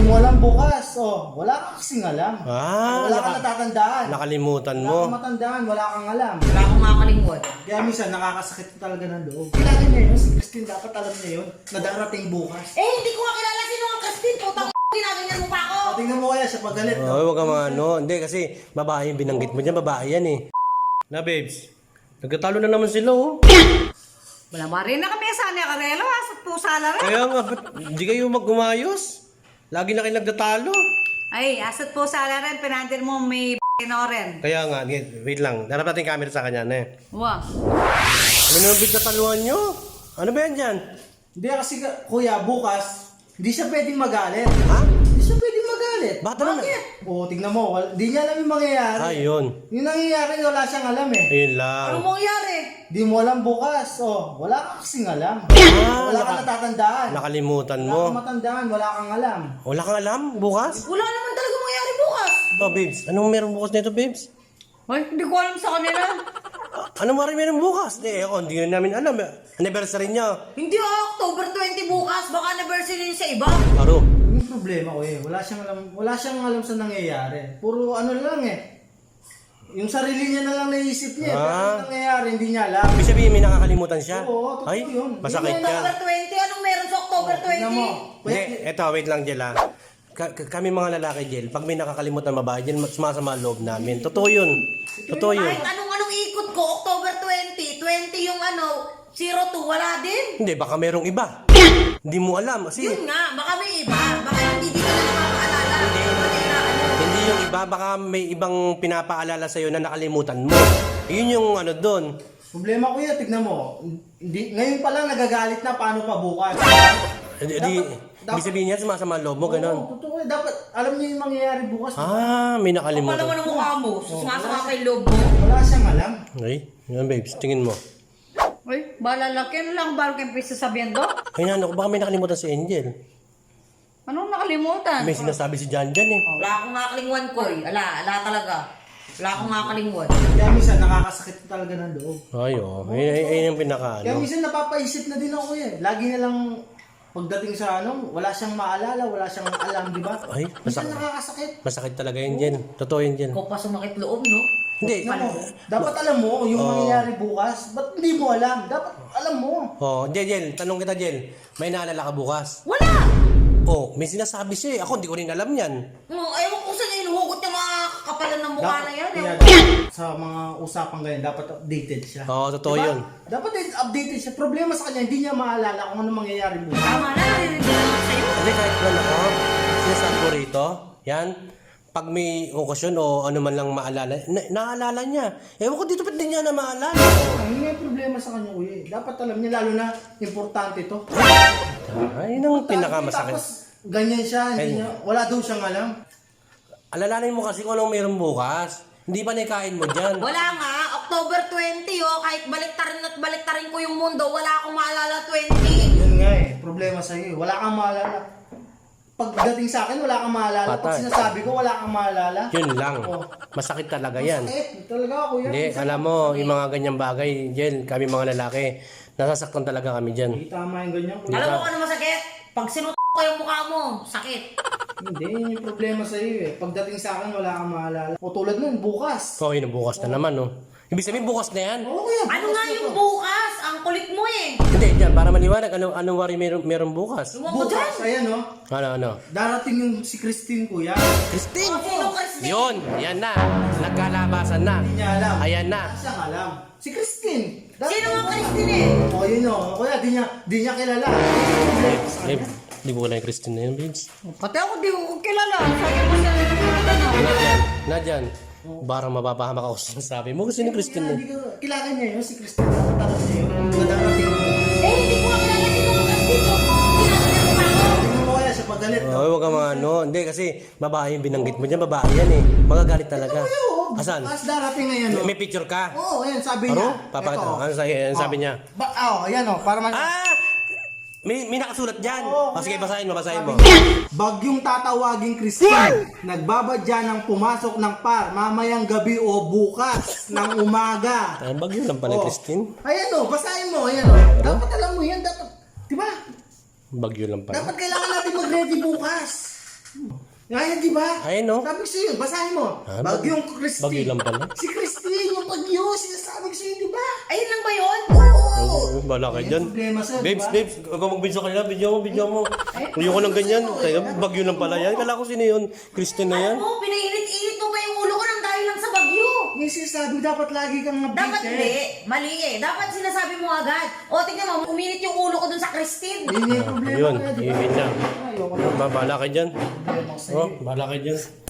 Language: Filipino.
mo alam bukas. Oh, wala ka kasing alam. Wala ka natatandaan. Nakalimutan Wala mo. kang matandaan, wala kang alam. Wala akong makakalimot. Kaya minsan nakakasakit talaga ng loob. Kilala niya yun, si Christine dapat alam niya yun, na darating bukas. Eh, hindi ko nga kilala sino ang Christine. Putang ginaganyan mo pa ako. Tingnan mo kaya siya pagalit. Ay, wag ka ano. Hindi, kasi babae yung binanggit mo dyan. Babae yan eh. Na, babes. Nagkatalo na naman sila, oh. Wala ba rin na kami sa Karelo, sa pusa na rin. Kaya nga, ba't hindi kayo mag-umayos? Lagi na kayo nagtatalo. Ay, asat pusa na rin, pinantin mo may rin. Kaya nga, wait lang. Darap natin yung camera sa kanya na eh. Wow. Ano naman bigkataluan nyo? Ano ba yan dyan? Hindi kasi kuya, bukas, hindi siya pwedeng magalit. Ha? Hindi siya pwedeng magalit. Bakit naman? Oo, tignan mo, hindi niya alam yung mangyayari. Ayun. Yung nangyayari, wala siyang alam eh. Ayun lang. Ano mangyari? Di mo alam bukas. Oh, wala ka kasing alam. Wala ka natatandaan. Nakalimutan Wala mo. kang matandaan, wala kang alam. Wala kang alam bukas? Wala naman talaga mangyari bukas. Oh, babes. Anong meron bukas nito, babes? Ay, hindi ko alam sa kanila. Anong meron bukas? Eh, ako, hindi rin namin alam. Anniversary niya. Hindi October 20 bukas. Baka anniversary yun sa iba. Aro. Yung problema ko eh, wala siyang alam sa nangyayari. Puro ano lang eh. Yung sarili niya na lang naisip niya. Pero ano nangyayari, hindi niya alam. Ibig sabihin, may nakakalimutan siya. Oo, totoo Ay, yun. masakit yan. October 20? Anong meron sa October 20? Tignan mo. Hindi, eto, wait lang, Jel, ha. Kami mga lalaki, Jel, pag may nakakalimutan na babae, Jel, sumasama ang loob namin. Totoo yun. Totoo yun. Kahit anong ikot ko, October 20. 20 yung 02, wala din. Hindi, baka merong iba. Hindi mo alam. Kasi, Yun nga, baka may iba. Baka hindi dito na nakakaalala. hindi yung iba, baka may ibang pinapaalala sa'yo na nakalimutan mo. Yun yung doon. Problema ko yan, tignan mo. Ngayon pa lang nagagalit na, paano pa bukas? Ibig sabihin niya, sumasama ang loob mo, Oo, ganun. totoo eh. Dapat alam niya yung mangyayari bukas. May Kapal nakalimutan. naman ang mukha mo. Sumasama kay loob mo. Wala siyang alam. Ay, yan, babes, tingin mo. Uy, balalaki. Ano lang ba kayo sasabihin do? Ay, baka may nakalimutan si Angel. Anong nakalimutan? May sinasabi si Jan eh. Wala akong nakakalingwan ko eh. Ala talaga. Wala akong nakakalingwan. Kaya minsan nakakasakit talaga ng loob. Ay, ayun yung pinaka, Kaya minsan napapaisip na din ako eh. Lagi na lang pagdating sa wala siyang maalala, wala siyang alam, di ba? Ay, Minsan nakakasakit. Masakit talaga yun, Jen. Totoo yun, Jen. Ikaw pa sumakit loob, no? Hindi. Dapat alam mo yung mangyayari bukas. Ba't hindi mo alam? Dapat alam mo. Jen, tanong kita, Jen. May naalala ka bukas? Wala! May sinasabi siya eh. Ako, hindi ko rin alam yan. Ewan ko saan inuhugot yung mga kapalan ng mukha na yan. Sa mga usapang ganyan, dapat updated siya. Totoo Diba? yun. Dapat updated siya. Problema sa kanya, hindi niya maalala kung ano mangyayari bukas. Tama na, narinig naman sa'yo. Hindi, kahit ba ako, sinasabi ko rito, yan, pag may okasyon o ano man lang maalala, naalala niya. Ewan ko dito, ba't di niya na maalala? Ang may problema sa kanya, kuya. Dapat alam niya, lalo na importante to. Ay, nang pinakamasakit. Tapos, ganyan siya, hindi niya, wala daw siyang alam. Alalanin mo kasi kung anong meron bukas. Hindi pa naikain mo dyan. Wala nga, October 20 kahit baliktarin ko yung mundo, wala akong maalala 20. Yun nga eh, problema sa iyo. Wala kang maalala. Pagdating sa akin, wala kang maalala. Pag Patay. sinasabi ko, wala kang maalala. Yun lang. Oh. Masakit talaga yan. Talaga ako yan. Hindi, alam mo, yung mga ganyang bagay, Jen, kami mga lalaki, nasasaktan talaga kami dyan. Hindi tama yung ganyan. kuya. Alam mo kung ano masakit? Pag sinut ko yung mukha mo, sakit. Hindi, yun yung problema sa iyo eh. Pagdating sa akin, wala kang maalala. O tulad nun, bukas. Okay, bukas na naman, no? Ibig sabihin, bukas na yan. Oo kuya. Ano nga yung bukas? Ang kulit mo eh. Hindi, dyan, para maniwanag, anong wari meron bukas? Luwag ko dyan. Bukas, ayan no. Ano? Darating yung si Christine kuya. Christine! Sino Christine? Yun, yan na. Nagkalabasan na. Hindi niya alam. Ayan na. Wala siyang alam. Si Christine. Sino nga Christine eh? O yun o. Kuya, di niya kilala. Di mo wala yung Christine na yun, babes. Pati ako di ko kilala. Sabi mo siya Na dyan. Barang mapapahama ka kung sabi mo. Gusto ni Christine na. Hindi ko, kilala niya yun, si Christine. Dapat alam niya yun. Nadarating mo. Eh, hindi ko nga kilala sino nga Christine. Tinatagyan mo pa ako. Tingnan mo kaya siya pagalit. Huwag ka mga Hindi, kasi babae yung binanggit mo dyan. Babae yan eh. Magagalit talaga. Asan? Mas darating ngayon o. May picture ka? Oo, ayan, sabi niya. Aro? Papakita. Ano sabi niya? Ayan o, para man... May nakasulat dyan. Sige, basahin mo. Bagyong tatawaging Christine, nagbabadya ng pumasok ng par mamayang gabi o bukas ng umaga. Bagyo lang pala, Christine. Ayan o, basahin mo, ayan o. Dapat alam mo yan, dapat, di ba? Bagyo lang pala. Dapat kailangan natin mag-ready bukas. Ngayon, di ba? Ayun, no? Sabi ko sa'yo, basahin mo. Ah, Bagyong Christine. bagyo lang pala. Si Christine, yung bagyo, sinasabi ko sa'yo, di ba? Ayun lang ba yun? Oo. Bala kayo Ayun, dyan. problema sir, di Babes, ba? babes, huwag ka mag-video kanila. Video mo. Ayoko ng ganyan. Tayo, bagyo lang pala yan. Kala ko sino yun? Christine na yan. Alam mo, pinainit-init mo pa yung ulo ko ng dahil lang sa bagyo. Yung sinasabi, dapat lagi kang Dapat updated. hindi. Mali eh. Dapat sinasabi mo agad. O, tingnan mo, uminit yung ulo ko dun sa Christine. Yun yung problema Yun, kaya, di ba? yun lang. Ayoko na. Bahala kayo dyan. Problema ko sa'yo. Oh, bahala kayo dyan.